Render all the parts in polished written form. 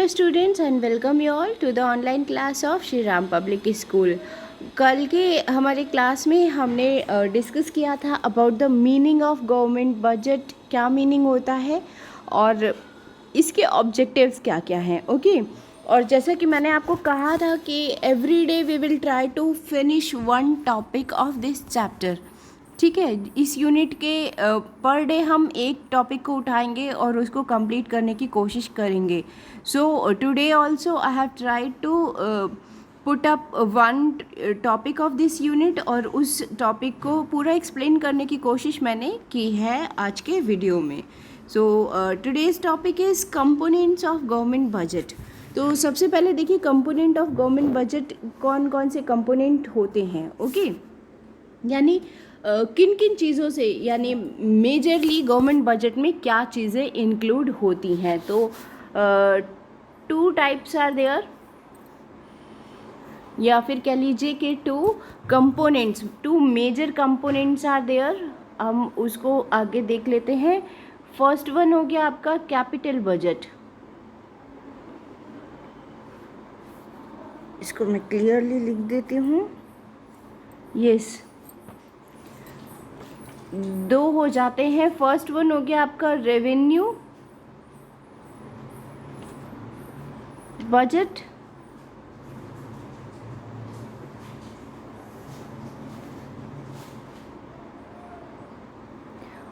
Dear students and welcome you all to the online class of Shri Ram public school. कल के हमारे class में हमने डिस्कस किया था about the meaning of government budget, क्या मीनिंग होता है और इसके ऑब्जेक्टिव्स क्या क्या हैं। ओके और जैसा कि मैंने आपको कहा था कि every day we will try to finish one topic of this chapter. ठीक है, इस यूनिट के पर डे हम एक टॉपिक को उठाएंगे और उसको कंप्लीट करने की कोशिश करेंगे। So today also I have tried to put up one topic of this unit और उस टॉपिक को पूरा एक्सप्लेन करने की कोशिश मैंने की है आज के वीडियो में। सो today's topic is components of government budget. तो सबसे पहले देखिए कंपोनेंट ऑफ गवर्नमेंट बजट कौन कौन से कंपोनेंट होते हैं। ओके यानी किन किन चीज़ों से, यानी मेजरली गवर्नमेंट बजट में क्या चीज़ें इंक्लूड होती हैं। तो टू टाइप्स आर देयर, या फिर कह लीजिए कि two major components are there. हम उसको आगे देख लेते हैं। फर्स्ट वन हो गया आपका कैपिटल बजट। इसको मैं क्लियरली लिख देती हूँ। यस, दो हो जाते हैं। फर्स्ट वन हो गया आपका revenue budget,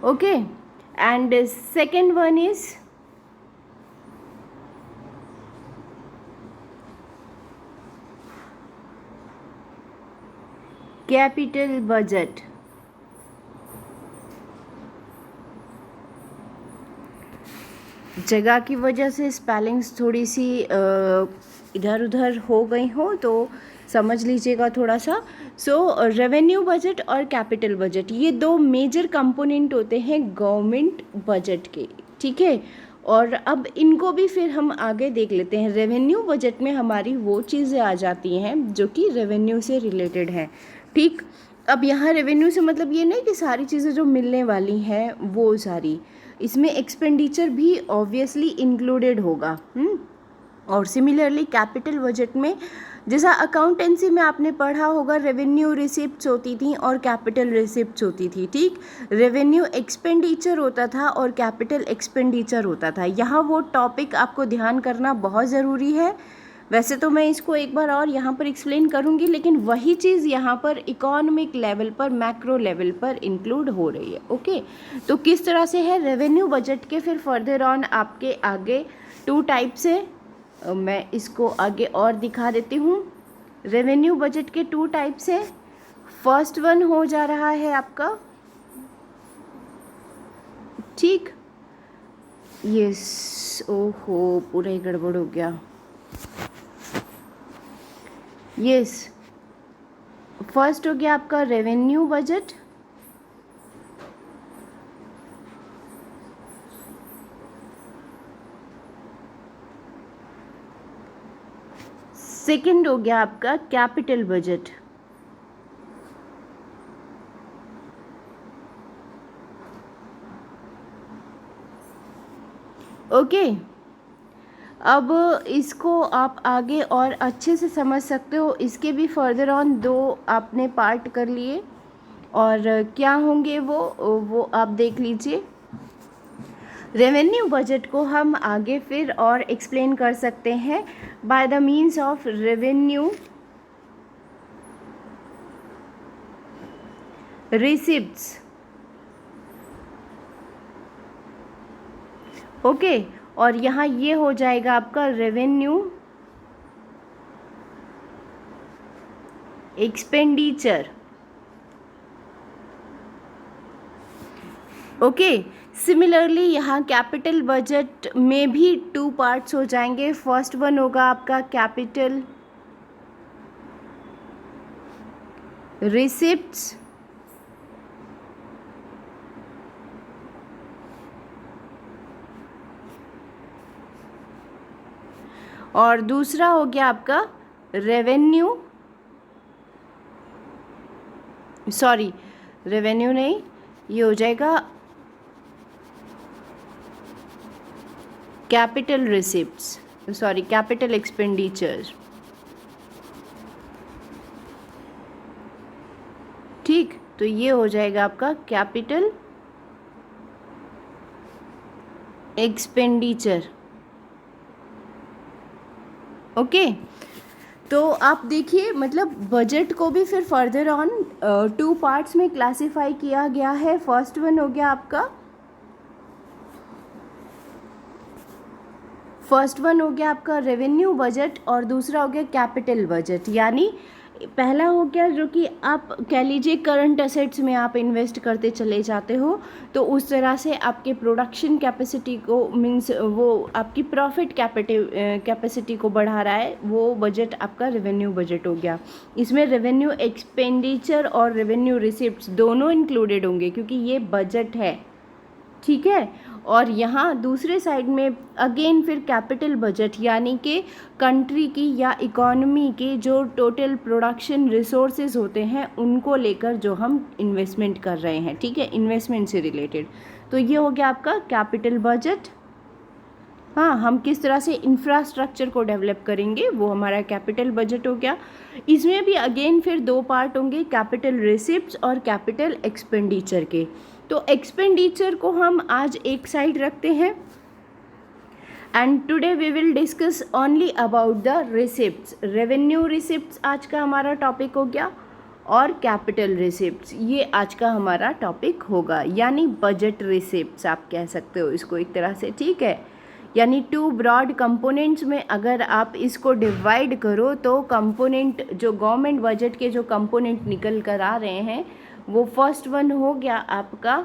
okay, and second one is capital budget. जगह की वजह से स्पेलिंग्स थोड़ी सी इधर उधर हो गई हो तो समझ लीजिएगा थोड़ा सा। सो रेवेन्यू बजट और कैपिटल बजट ये दो मेजर कंपोनेंट होते हैं गवर्नमेंट बजट के। ठीक है, और अब इनको भी फिर हम आगे देख लेते हैं। रेवेन्यू बजट में हमारी वो चीज़ें आ जाती हैं जो कि रेवेन्यू से रिलेटेड हैं। ठीक, अब यहाँ रेवेन्यू से मतलब ये नहीं कि सारी चीज़ें जो मिलने वाली हैं वो सारी, इसमें एक्सपेंडिचर भी ऑब्वियसली इंक्लूडेड होगा। और सिमिलरली कैपिटल बजट में जैसा अकाउंटेंसी में आपने पढ़ा होगा, रेवेन्यू रिसिप्ट्स होती थी और कैपिटल रिसिप्ट्स होती थी। ठीक, रेवेन्यू एक्सपेंडिचर होता था और कैपिटल एक्सपेंडिचर होता था। यहाँ वो टॉपिक आपको ध्यान करना बहुत ज़रूरी है। वैसे तो मैं इसको एक बार और यहाँ पर एक्सप्लेन करूँगी, लेकिन वही चीज़ यहाँ पर इकोनॉमिक लेवल पर, मैक्रो लेवल पर इंक्लूड हो रही है। ओके, तो किस तरह से है रेवेन्यू बजट के फिर फर्दर ऑन आपके आगे टू टाइप्स है। मैं इसको आगे और दिखा देती हूँ। रेवेन्यू बजट के टू टाइप्स है। फर्स्ट वन हो जा रहा है आपका, ठीक, यस, ओहो पूरा ही गड़बड़ हो गया। यस, फर्स्ट हो गया आपका रेवेन्यू बजट, सेकंड हो गया आपका कैपिटल बजट। ओके, अब इसको आप आगे और अच्छे से समझ सकते हो। इसके भी फर्दर ऑन दो आपने पार्ट कर लिए और क्या होंगे वो आप देख लीजिए। रेवेन्यू बजट को हम आगे फिर और एक्सप्लेन कर सकते हैं by the means of revenue receipts. Okay, और यहाँ ये हो जाएगा आपका रेवेन्यू एक्सपेंडिचर। ओके, सिमिलरली यहाँ कैपिटल बजट में भी टू पार्ट्स हो जाएंगे। फर्स्ट वन होगा आपका कैपिटल रिसिप्ट्स, और दूसरा हो गया आपका रेवेन्यू, सॉरी रेवेन्यू नहीं, ये हो जाएगा capital receipts. Sorry capital expenditure, ठीक। तो ये हो जाएगा आपका कैपिटल एक्सपेंडिचर। ओके, तो आप देखिए मतलब बजट को भी फिर फर्दर ऑन 2 पार्ट्स में क्लासिफाई किया गया है। फर्स्ट वन हो गया आपका रेवेन्यू बजट और दूसरा हो गया कैपिटल बजट। यानी पहला हो गया जो कि आप कह लीजिए करंट असेट्स में आप इन्वेस्ट करते चले जाते हो, तो उस तरह से आपके प्रोडक्शन कैपेसिटी को मीन्स वो आपकी प्रॉफिट कैपेसिटी को बढ़ा रहा है, वो बजट आपका रेवेन्यू बजट हो गया। इसमें रेवेन्यू एक्सपेंडिचर और रेवेन्यू रिसिप्ट्स दोनों इंक्लूडेड होंगे क्योंकि ये बजट है, ठीक है। और यहाँ दूसरे साइड में अगेन फिर कैपिटल बजट यानी कि कंट्री की या इकोनॉमी के जो टोटल प्रोडक्शन रिसोर्सेज होते हैं उनको लेकर जो हम इन्वेस्टमेंट कर रहे हैं, ठीक है, इन्वेस्टमेंट से रिलेटेड। तो ये हो गया आपका कैपिटल बजट। हाँ, हम किस तरह से इंफ्रास्ट्रक्चर को डेवलप करेंगे वो हमारा कैपिटल बजट हो गया। इसमें भी अगेन फिर 2 पार्ट होंगे, कैपिटल रिसिप्ट्स और कैपिटल एक्सपेंडिचर के। तो एक्सपेंडिचर को हम आज एक साइड रखते हैं and today we will discuss only about the receipts. Revenue receipts आज का हमारा टॉपिक हो गया और कैपिटल रिसिप्ट्स ये आज का हमारा टॉपिक होगा, यानी बजट रिसिप्ट्स आप कह सकते हो इसको एक तरह से, ठीक है। यानी 2 ब्रॉड कंपोनेंट्स में अगर आप इसको डिवाइड करो तो कंपोनेंट जो गवर्नमेंट बजट के जो कंपोनेंट निकल कर आ रहे हैं वो फर्स्ट वन हो गया आपका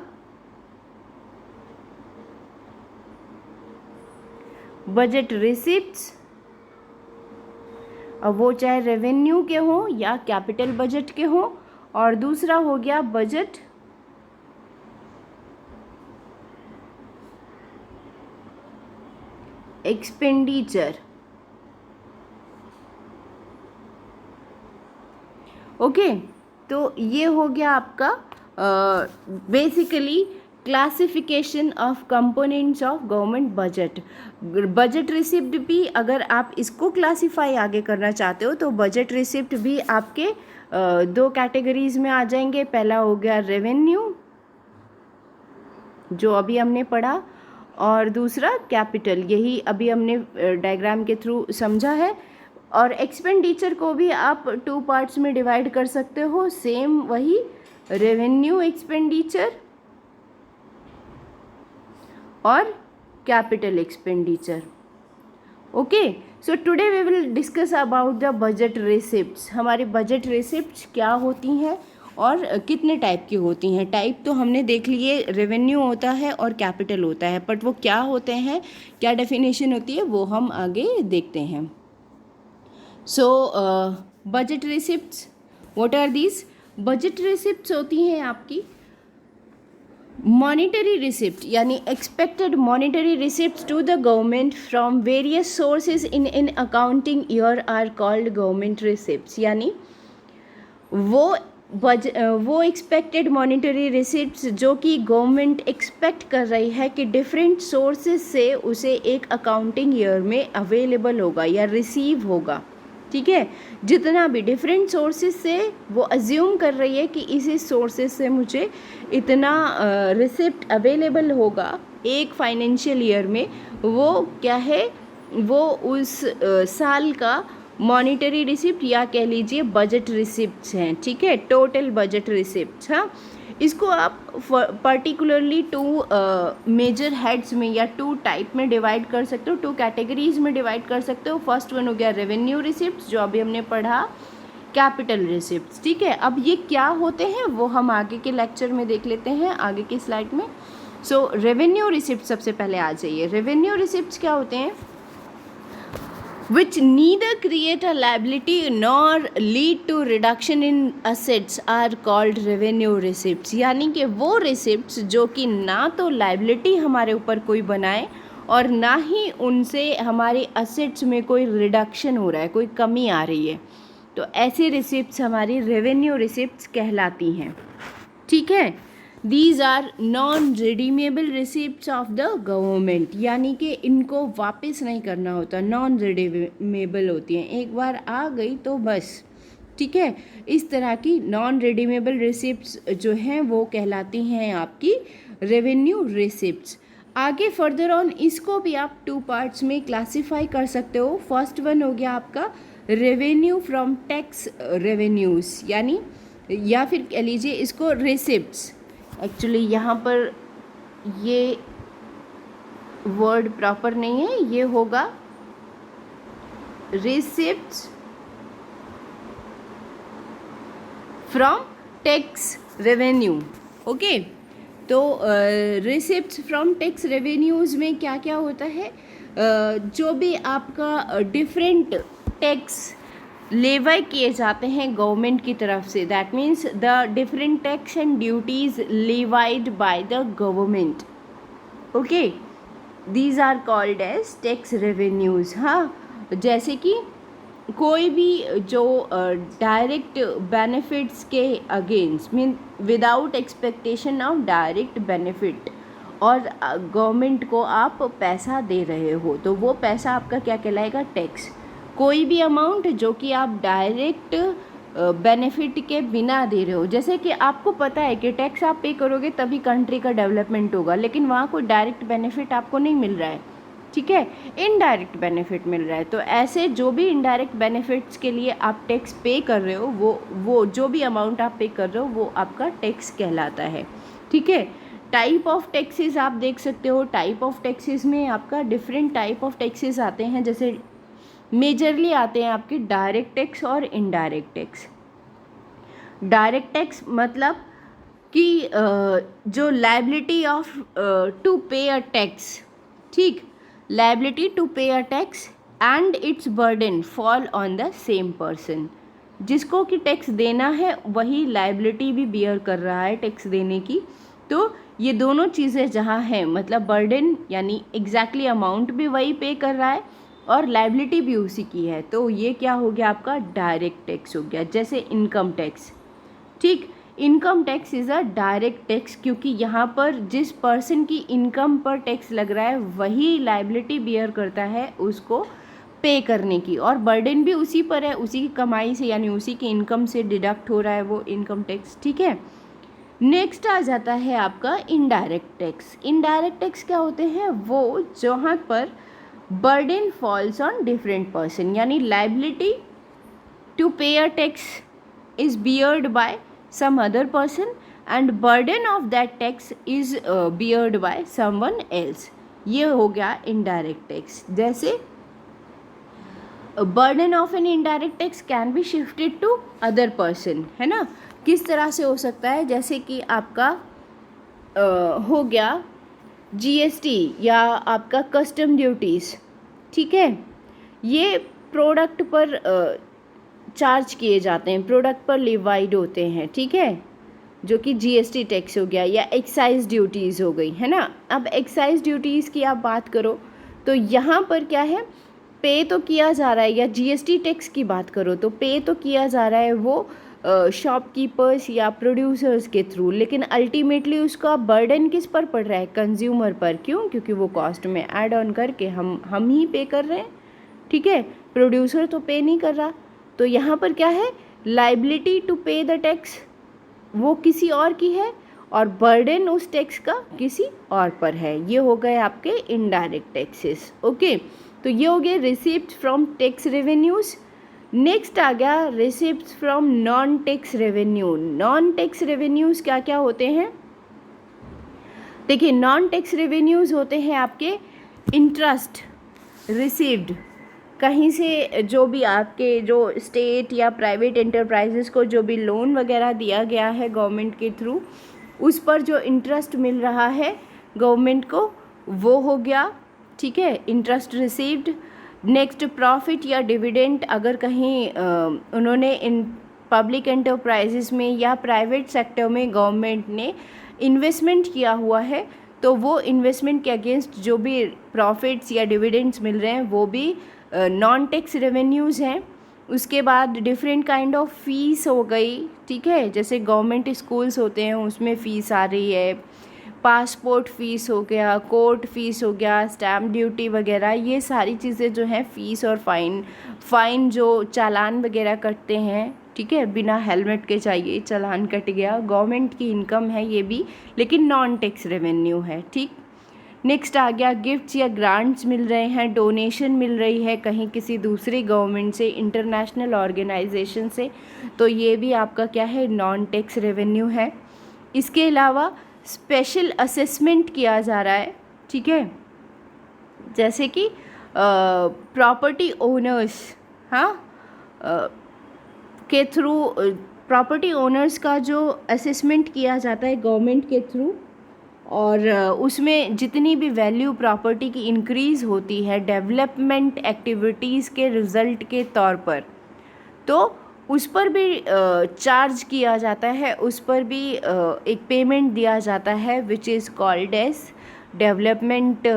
बजट रिसिप्ट्स, और वो चाहे रेवेन्यू के हो या कैपिटल बजट के हो, और दूसरा हो गया बजट एक्सपेंडिचर। ओके, तो ये हो गया आपका basically classification of components of government budget. Budget receipt भी अगर आप इसको क्लासिफाई आगे करना चाहते हो तो बजट रिसिप्ट भी आपके 2 कैटेगरीज में आ जाएंगे। पहला हो गया रेवेन्यू जो अभी हमने पढ़ा, और दूसरा कैपिटल, यही अभी हमने डायग्राम के थ्रू समझा है। और एक्सपेंडिचर को भी आप 2 पार्ट्स में डिवाइड कर सकते हो, सेम वही रेवेन्यू एक्सपेंडिचर और capital expenditure. Okay, so today we will discuss about the budget receipts. हमारी बजट रिसिप्ट्स क्या होती हैं और कितने टाइप की होती हैं। टाइप तो हमने देख लिए, रेवेन्यू होता है और कैपिटल होता है, बट वो क्या होते हैं, क्या डेफिनेशन होती है, वो हम आगे देखते हैं। So budget receipts, what are these? Budget receipts होती हैं आपकी मॉनिटरी रिसिप्ट यानी expected monetary receipts to the government from various sources in accounting year are called government receipts. यानी वो एक्सपेक्टेड मॉनिटरी रिसिप्ट्स जो कि गवर्नमेंट एक्सपेक्ट कर रही है कि डिफरेंट सोर्सेज से उसे एक अकाउंटिंग ईयर में अवेलेबल होगा या रिसीव होगा, ठीक है। जितना भी डिफरेंट सोर्सेज से वो अज्यूम कर रही है कि इसी सोर्सेज से मुझे इतना रिसिप्ट अवेलेबल होगा एक फाइनेंशियल ईयर में, वो क्या है, वो उस साल का मॉनिटरी रिसिप्ट या कह लीजिए बजट रिसिप्ट्स हैं, ठीक है, टोटल बजट रिसिप्ट्स। हाँ, इसको आप पर्टिकुलरली 2 मेजर हेड्स में या 2 टाइप में डिवाइड कर सकते हो, 2 कैटेगरीज में डिवाइड कर सकते हो। फर्स्ट वन हो गया रेवेन्यू रिसिप्ट्स जो अभी हमने पढ़ा, कैपिटल रिसिप्ट्स, ठीक है। अब ये क्या होते हैं वो हम आगे के लेक्चर में देख लेते हैं, आगे की स्लाइड में। सो रेवेन्यू रिसिप्ट सबसे पहले आ जाइए। रेवेन्यू रिसिप्ट्स क्या होते हैं? which neither create a liability nor lead to reduction in assets are called revenue receipts। यानी कि वो रिसिप्ट्स जो कि ना तो लाइबिलिटी हमारे ऊपर कोई बनाए और ना ही उनसे हमारे असेट्स में कोई रिडक्शन हो रहा है, कोई कमी आ रही है, तो ऐसी रिसिप्ट्स हमारी रेवेन्यू रिसिप्ट्स कहलाती हैं, ठीक है। These are non redeemable receipts of the government, यानी कि इनको वापस नहीं करना होता, नॉन रिडीमेबल होती हैं, एक बार आ गई तो बस, ठीक है। इस तरह की नॉन रिडीमेबल रिसिप्ट्स जो हैं वो कहलाती हैं आपकी रेवेन्यू रिसिप्ट्स। आगे फर्दर ऑन इसको भी आप 2 पार्ट्स में क्लासीफाई कर सकते हो। फर्स्ट वन हो गया आपका रेवेन्यू फ्रॉम टैक्स रेवेन्यूज़, यानी या फिर कह लीजिए इसको रिसिप्ट्स। एक्चुअली यहाँ पर ये वर्ड प्रॉपर नहीं है, ये होगा receipts from tax revenue. Okay, तो रिसिप्ट्स फ्रॉम टैक्स रेवेन्यूज़ में क्या क्या होता है, जो भी आपका डिफरेंट टैक्स लेवाई किए जाते हैं गवर्नमेंट की तरफ से, that means the different tax and duties levied by the government, okay, these are called as tax revenues. हाँ, जैसे कि कोई भी जो डायरेक्ट बेनिफिट्स के against mean without expectation of direct benefit, और गवर्नमेंट को आप पैसा दे रहे हो तो वो पैसा आपका क्या कहलाएगा, टैक्स। कोई भी अमाउंट जो कि आप डायरेक्ट बेनिफिट के बिना दे रहे हो, जैसे कि आपको पता है कि टैक्स आप पे करोगे तभी कंट्री का डेवलपमेंट होगा, लेकिन वहाँ कोई डायरेक्ट बेनिफिट आपको नहीं मिल रहा है, ठीक है, इनडायरेक्ट बेनिफिट मिल रहा है। तो ऐसे जो भी इनडायरेक्ट बेनिफिट्स के लिए आप टैक्स पे कर रहे हो, वो जो भी अमाउंट आप पे कर रहे हो वो आपका टैक्स कहलाता है, ठीक है। टाइप ऑफ टैक्सेस आप देख सकते हो, टाइप ऑफ टैक्सेस में आपका डिफरेंट टाइप ऑफ टैक्सेस आते हैं, जैसे मेजरली आते हैं आपके डायरेक्ट टैक्स और इनडायरेक्ट टैक्स। डायरेक्ट टैक्स मतलब कि जो liability of to pay a tax, ठीक, liability to pay a tax and it's burden fall on the same person. जिसको कि टैक्स देना है वही लायबिलिटी भी बियर कर रहा है टैक्स देने की, तो ये दोनों चीज़ें जहाँ हैं, मतलब बर्डन यानी एग्जैक्टली अमाउंट भी वही पे कर रहा है और लायबिलिटी भी उसी की है, तो ये क्या हो गया आपका डायरेक्ट टैक्स हो गया। जैसे इनकम टैक्स, ठीक, income tax is a direct tax, क्योंकि यहाँ पर जिस पर्सन की इनकम पर टैक्स लग रहा है वही लायबिलिटी बियर करता है उसको पे करने की, और बर्डन भी उसी पर है, उसी की कमाई से यानी उसी की इनकम से डिडक्ट हो रहा है वो इनकम टैक्स, ठीक है। नेक्स्ट आ जाता है आपका इनडायरेक्ट टैक्स। इनडायरेक्ट टैक्स क्या होते हैं, वो जहाँ पर burden falls on different person, यानी liability to pay a tax is beared by some other person and burden of that tax is beared by someone else, ये हो गया indirect tax। जैसे burden of an indirect tax can be shifted to other person, है ना, किस तरह से हो सकता है, जैसे कि आपका हो गया GST या आपका कस्टम ड्यूटीज़, ठीक है, ये प्रोडक्ट पर चार्ज किए जाते हैं, प्रोडक्ट पर लिवाइड होते हैं, ठीक है, जो कि GST टैक्स हो गया, या एक्साइज ड्यूटीज़ हो गई, है ना। अब एक्साइज ड्यूटीज़ की आप बात करो तो यहाँ पर क्या है, पे तो किया जा रहा है, या GST टैक्स की बात करो तो पे तो किया जा रहा है वो शॉपकीपर्स या प्रोड्यूसर्स के थ्रू, लेकिन अल्टीमेटली उसका बर्डन किस पर पड़ रहा है, कंज्यूमर पर। क्यों, क्योंकि वो कॉस्ट में ऐड ऑन करके हम ही पे कर रहे हैं, ठीक है, प्रोड्यूसर तो पे नहीं कर रहा। तो यहाँ पर क्या है, लायबिलिटी टू पे द टैक्स वो किसी और की है और बर्डन उस टैक्स का किसी और पर है। ये हो गए आपके इनडायरेक्ट टैक्सेस, ओके। तो ये हो गए receipt from tax revenues. Next आ गया receipt from non tax revenue. Non tax revenues क्या क्या होते हैं, देखिए, नॉन टैक्स रेवेन्यूज़ होते हैं आपके इंटरेस्ट रिसीव्ड कहीं से, जो भी आपके जो स्टेट या प्राइवेट एंटरप्राइजेस को जो भी लोन वगैरह दिया गया है गवर्नमेंट के थ्रू, उस पर जो इंटरेस्ट मिल रहा है गवर्नमेंट को, वो हो गया, ठीक है, इंटरेस्ट रिसीव्ड। नेक्स्ट प्रॉफिट या डिविडेंड, अगर कहीं उन्होंने इन पब्लिक एंटरप्राइजेस में या प्राइवेट सेक्टर में गवर्नमेंट ने इन्वेस्टमेंट किया हुआ है तो वो इन्वेस्टमेंट के अगेंस्ट जो भी प्रॉफिट्स या डिविडेंड्स मिल रहे हैं वो भी नॉन टैक्स रेवेन्यूज़ हैं। उसके बाद डिफरेंट काइंड ऑफ फीस हो गई, ठीक है, जैसे गवर्नमेंट स्कूल्स होते हैं उसमें फ़ीस आ रही है, पासपोर्ट फ़ीस हो गया, कोर्ट फ़ीस हो गया, स्टैम्प ड्यूटी वगैरह, ये सारी चीज़ें जो हैं फ़ीस और फ़ाइन जो चालान वगैरह कटते हैं, ठीक है, बिना हेलमेट के चाहिए चालान कट गया, गवर्नमेंट की इनकम है ये भी, लेकिन नॉन टैक्स रेवेन्यू है, ठीक। नेक्स्ट आ गया गिफ्ट्स या ग्रांट्स मिल रहे हैं, डोनेशन मिल रही है कहीं किसी दूसरी गवर्नमेंट से, इंटरनेशनल ऑर्गेनाइजेशन से, तो ये भी आपका क्या है, नॉन टैक्स रेवेन्यू है। इसके अलावा स्पेशल असेसमेंट किया जा रहा है, ठीक है, जैसे कि प्रॉपर्टी ओनर्स, हाँ, के थ्रू प्रॉपर्टी ओनर्स का जो असेसमेंट किया जाता है गवर्नमेंट के थ्रू, और उसमें जितनी भी वैल्यू प्रॉपर्टी की इंक्रीज़ होती है डेवलपमेंट एक्टिविटीज़ के रिज़ल्ट के तौर पर, तो उस पर भी चार्ज किया जाता है, उस पर भी एक पेमेंट दिया जाता है which is called as development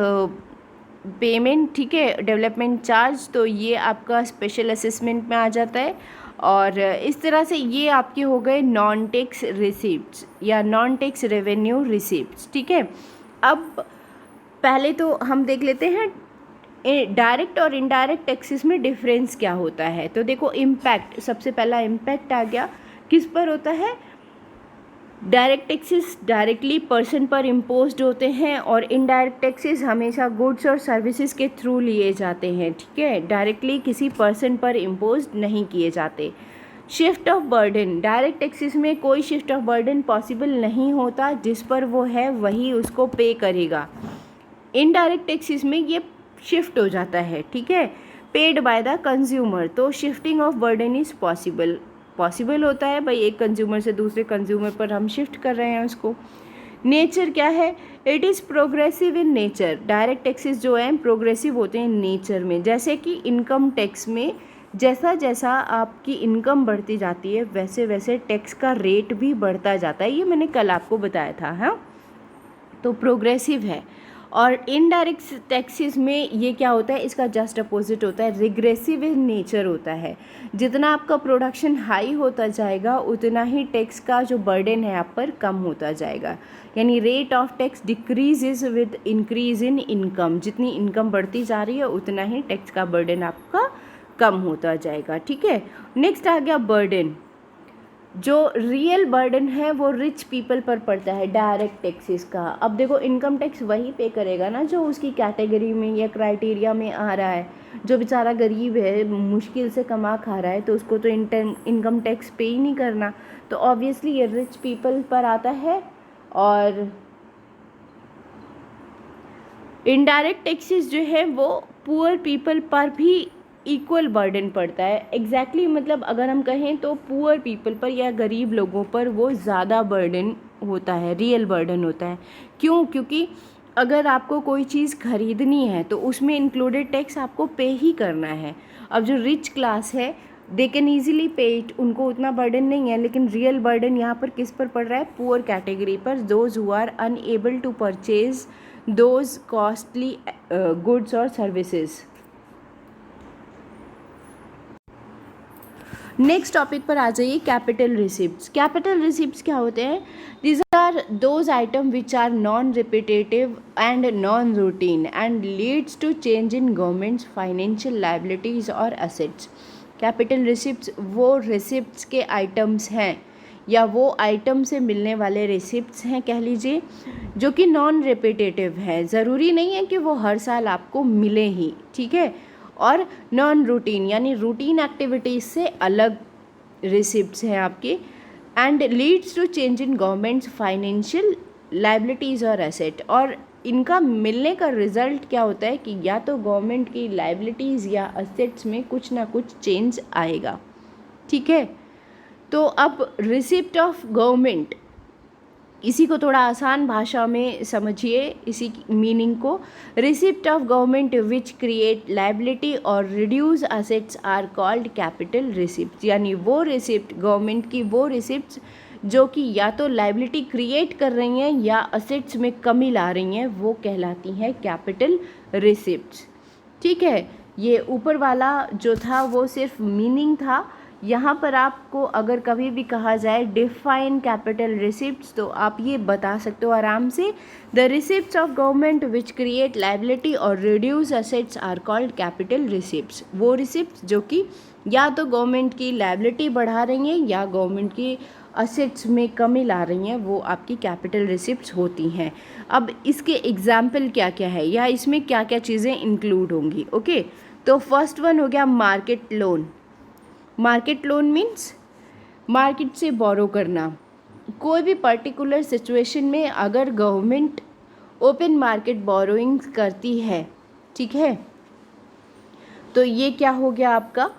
payment, ठीक है, डेवलपमेंट चार्ज। तो ये आपका स्पेशल असेसमेंट में आ जाता है, और इस तरह से ये आपके हो गए नॉन टैक्स रिसिप्ट्स या नॉन टैक्स रेवेन्यू रिसिप्ट्स, ठीक है। अब पहले तो हम देख लेते हैं डायरेक्ट और इनडायरेक्ट टैक्सेस में डिफरेंस क्या होता है। तो देखो इम्पैक्ट, सबसे पहला इम्पैक्ट आ गया, किस पर होता है, डायरेक्ट टैक्सेस डायरेक्टली पर्सन पर इम्पोज्ड होते हैं, और इनडायरेक्ट टैक्सेस हमेशा गुड्स और सर्विसेज के थ्रू लिए जाते हैं, ठीक है, डायरेक्टली किसी पर्सन पर इम्पोज्ड नहीं किए जाते। Shift of burden, direct taxes में कोई शिफ्ट ऑफ बर्डन पॉसिबल नहीं होता, जिस पर वो है वही उसको पे करेगा। इनडायरेक्ट टैक्सेस में ये शिफ्ट हो जाता है, ठीक है, पेड बाय द कंज्यूमर, तो shifting of burden is possible होता है, भाई एक कंज्यूमर से दूसरे कंज्यूमर पर हम शिफ्ट कर रहे हैं उसको। नेचर क्या है, it is progressive in nature, direct taxes जो हैं प्रोग्रेसिव होते हैं नेचर में, जैसे कि इनकम टैक्स में जैसा जैसा आपकी इनकम बढ़ती जाती है वैसे वैसे टैक्स का रेट भी बढ़ता जाता है, ये मैंने कल आपको बताया था, हाँ, तो प्रोग्रेसिव है। और इनडायरेक्ट टैक्सेस में ये क्या होता है, इसका जस्ट अपोजिट होता है, रिग्रेसिव इन नेचर होता है, जितना आपका प्रोडक्शन हाई होता जाएगा उतना ही टैक्स का जो बर्डन है आप पर कम होता जाएगा, यानी rate of tax decreases with increase in income, जितनी इनकम बढ़ती जा रही है उतना ही टैक्स का बर्डन आपका कम होता जाएगा, ठीक है। नेक्स्ट आ गया बर्डन, जो रियल बर्डन है वो रिच पीपल पर पड़ता है डायरेक्ट टैक्सेस का। अब देखो इनकम टैक्स वही पे करेगा ना जो उसकी कैटेगरी में या क्राइटेरिया में आ रहा है, जो बेचारा गरीब है मुश्किल से कमा खा रहा है तो उसको तो इनकम टैक्स पे ही नहीं करना, तो ऑब्वियसली ये रिच पीपल पर आता है। और इनडायरेक्ट टैक्सेस जो है वो पुअर पीपल पर भी इक्वल बर्डन पड़ता है, एग्जैक्टली मतलब अगर हम कहें तो पुअर पीपल पर या गरीब लोगों पर वो ज़्यादा बर्डन होता है, रियल बर्डन होता है। क्यों? क्योंकि अगर आपको कोई चीज़ खरीदनी है तो उसमें इंक्लूडेड टैक्स आपको पे ही करना है। अब जो रिच क्लास है दे कैन ईजिली पे इट, उनको उतना बर्डन नहीं है, लेकिन रियल बर्डन यहाँ पर किस पर पड़ रहा है, पुअर कैटेगरी पर, those who are unable to purchase those costly goods और सर्विसेज। नेक्स्ट टॉपिक पर आ जाइए, कैपिटल रिसिप्ट्स। कैपिटल रिसिप्ट्स क्या होते हैं, these are those item which are non repetitive and non routine and leads to change in government's financial liabilities और assets. Capital receipts वो receipts के आइटम्स हैं या वो आइटम से मिलने वाले रिसिप्ट्स हैं कह लीजिए, जो कि नॉन रिपीटेटिव है, ज़रूरी नहीं है कि वो हर साल आपको मिले ही, ठीक है, और नॉन रूटीन यानी रूटीन एक्टिविटीज़ से अलग रिसिप्ट्स हैं आपके, and leads to change in government's financial liabilities और एसेट, और इनका मिलने का रिजल्ट क्या होता है कि या तो गवर्नमेंट की लाइबिलिटीज़ या असेट्स में कुछ ना कुछ चेंज आएगा, ठीक है। तो अब रिसिप्ट ऑफ गवर्नमेंट, इसी को थोड़ा आसान भाषा में समझिए, इसी मीनिंग को, receipt of government which create liability और reduce assets are called capital receipt, यानी वो रिसिप्ट गवर्नमेंट की वो रिसिप्ट्स जो कि या तो लाइबिलिटी क्रिएट कर रही हैं या असेट्स में कमी ला रही हैं, वो कहलाती हैं कैपिटल रिसिप्ट्स, ठीक है। ये ऊपर वाला जो था वो सिर्फ मीनिंग था। यहाँ पर आपको अगर कभी भी कहा जाए डिफाइन कैपिटल रिसिप्ट्स, तो आप ये बता सकते हो आराम से, the receipts of government which create liability और reduce assets are called capital receipts. वो रिसिप्ट्स जो कि या तो गवर्नमेंट की लाइबिलिटी बढ़ा रही हैं या गवर्नमेंट की असेट्स में कमी ला रही हैं, वो आपकी कैपिटल रिसिप्ट्स होती हैं। अब इसके एग्जाम्पल क्या क्या है या इसमें क्या क्या चीज़ें इंक्लूड होंगी। ओके, तो फर्स्ट वन हो गया market loan. Market loan means market से बोरो करना। कोई भी पर्टिकुलर सिचुएशन में अगर गवर्नमेंट ओपन मार्केट बोरोइंग्स करती है, ठीक है, तो ये क्या हो गया आपका,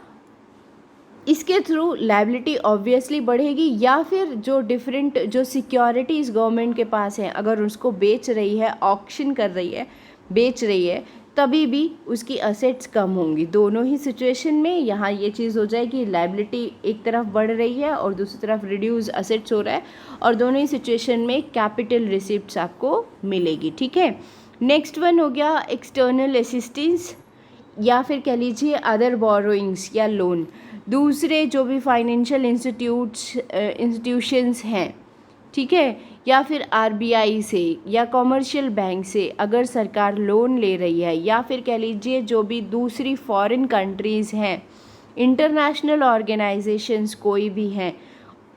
इसके थ्रू लाइबिलिटी ऑब्वियसली बढ़ेगी, या फिर जो डिफरेंट जो सिक्योरिटीज़ गवर्नमेंट के पास हैं अगर उसको बेच रही है, ऑक्शन कर रही है, बेच रही है, तभी भी उसकी असेट्स कम होंगी। दोनों ही सिचुएशन में यहाँ ये चीज़ हो जाएगी, लाइबिलिटी एक तरफ बढ़ रही है और दूसरी तरफ रिड्यूस असेट्स हो रहा है, और दोनों ही सिचुएशन में कैपिटल रिसिप्ट्स आपको मिलेगी। ठीक है, नेक्स्ट वन हो गया एक्सटर्नल असिस्टेंस, या फिर कह लीजिए अदर बोरोइंग्स या लोन। दूसरे जो भी फाइनेंशियल इंस्टीट्यूशंस हैं, ठीक है, या फिर आरबीआई से या कॉमर्शियल बैंक से अगर सरकार लोन ले रही है, या फिर कह लीजिए जो भी दूसरी फॉरेन कंट्रीज़ हैं, इंटरनेशनल ऑर्गेनाइजेशंस कोई भी हैं,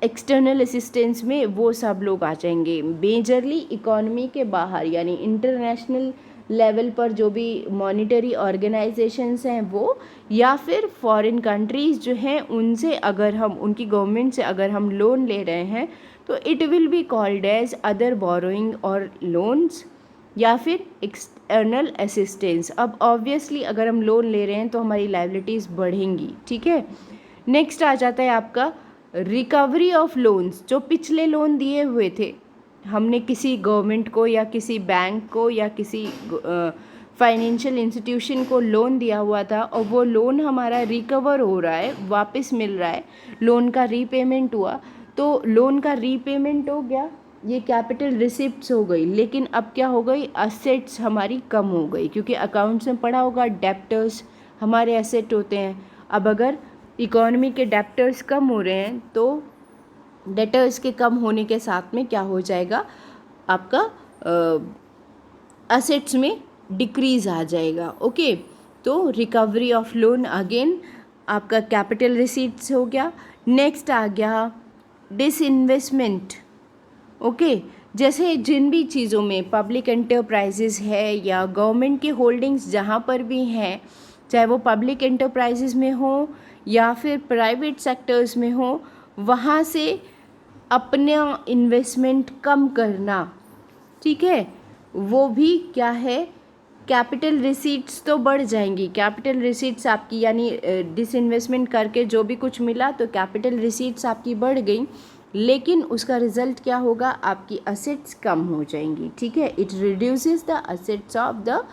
एक्सटर्नल असिस्टेंस में वो सब लोग आ जाएंगे। मेजरली इकोनॉमी के बाहर यानी इंटरनेशनल लेवल पर जो भी मॉनिटरी ऑर्गेनाइजेशंस हैं वो, या फिर फॉरेन कंट्रीज़ जो हैं उनसे अगर हम, उनकी गवर्नमेंट से अगर हम लोन ले रहे हैं, तो it will be called as other borrowing और लोन्स या फिर एक्सटर्नल असिस्टेंस। अब ऑब्वियसली अगर हम लोन ले रहे हैं तो हमारी लाइबिलिटीज़ बढ़ेंगी। ठीक है, नेक्स्ट आ जाता है आपका रिकवरी ऑफ लोन्स। जो पिछले लोन दिए हुए थे हमने किसी गवर्नमेंट को या किसी बैंक को या किसी फाइनेंशियल इंस्टीट्यूशन को लोन दिया हुआ था, और वो लोन हमारा रिकवर हो रहा है, वापस मिल रहा है, लोन का रीपेमेंट हुआ, तो लोन का रीपेमेंट हो गया, ये कैपिटल रिसिप्ट्स हो गई। लेकिन अब क्या हो गई, असेट्स हमारी कम हो गई, क्योंकि अकाउंट्स में पढ़ा होगा डेप्टर्स हमारे एसेट होते हैं। अब अगर इकोनॉमी के डेप्टर्स कम हो रहे हैं तो डेटर्स के कम होने के साथ में क्या हो जाएगा, आपका असेट्स में डिक्रीज़ आ जाएगा। ओके, तो रिकवरी ऑफ लोन अगेन आपका कैपिटल रिसीट्स हो गया। नेक्स्ट आ गया डिसइन्वेस्टमेंट। ओके, जैसे जिन भी चीज़ों में पब्लिक एंटरप्राइजेज़ है या गवर्नमेंट की होल्डिंग्स जहाँ पर भी हैं, चाहे वो पब्लिक एंटरप्राइजेज़ में हो या फिर प्राइवेट सेक्टर्स में हो, वहाँ से अपना इन्वेस्टमेंट कम करना, ठीक है, वो भी क्या है, कैपिटल रिसीट्स तो बढ़ जाएंगी। कैपिटल रिसीट्स आपकी यानी डिसइन्वेस्टमेंट करके जो भी कुछ मिला तो कैपिटल रिसीट्स आपकी बढ़ गई, लेकिन उसका रिजल्ट क्या होगा, आपकी असेट्स कम हो जाएंगी। ठीक है, it reduces the assets of the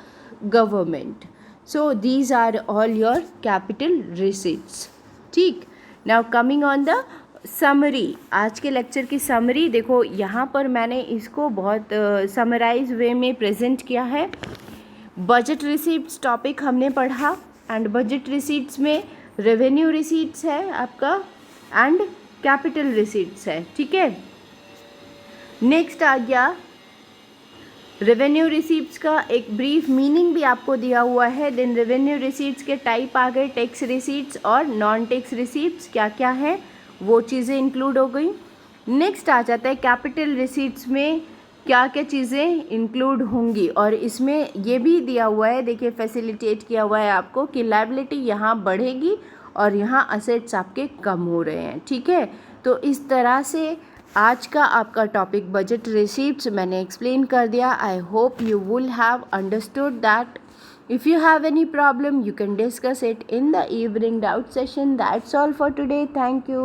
government. So these are all your capital receipts. ठीक, now coming on the summary, आज के लेक्चर की समरी देखो, यहाँ पर मैंने इसको बहुत समराइज वे में प्रेजेंट किया है। बजट रिसीट्स टॉपिक हमने पढ़ा, एंड बजट रिसीट्स में रेवेन्यू रिसीट्स है आपका एंड कैपिटल रिसीट्स है। ठीक है, नेक्स्ट आ गया रेवेन्यू रिसीट्स का एक ब्रीफ मीनिंग भी आपको दिया हुआ है। देन रेवेन्यू रिसीट्स के टाइप आ गए, टैक्स रिसीट्स और नॉन टैक्स रिसीट्स क्या क्या है वो चीज़ें इंक्लूड हो गई। नेक्स्ट आ जाता है कैपिटल रिसीट्स में क्या क्या चीज़ें इंक्लूड होंगी, और इसमें ये भी दिया हुआ है, देखिए फैसिलिटेट किया हुआ है आपको कि लायबिलिटी यहाँ बढ़ेगी और यहाँ असेट्स आपके कम हो रहे हैं। ठीक है, तो इस तरह से आज का आपका टॉपिक बजट रिसीट्स मैंने एक्सप्लेन कर दिया। I hope you will have understood that. If you have any problem, you can discuss it in the evening doubt session. That's all for today. Thank you.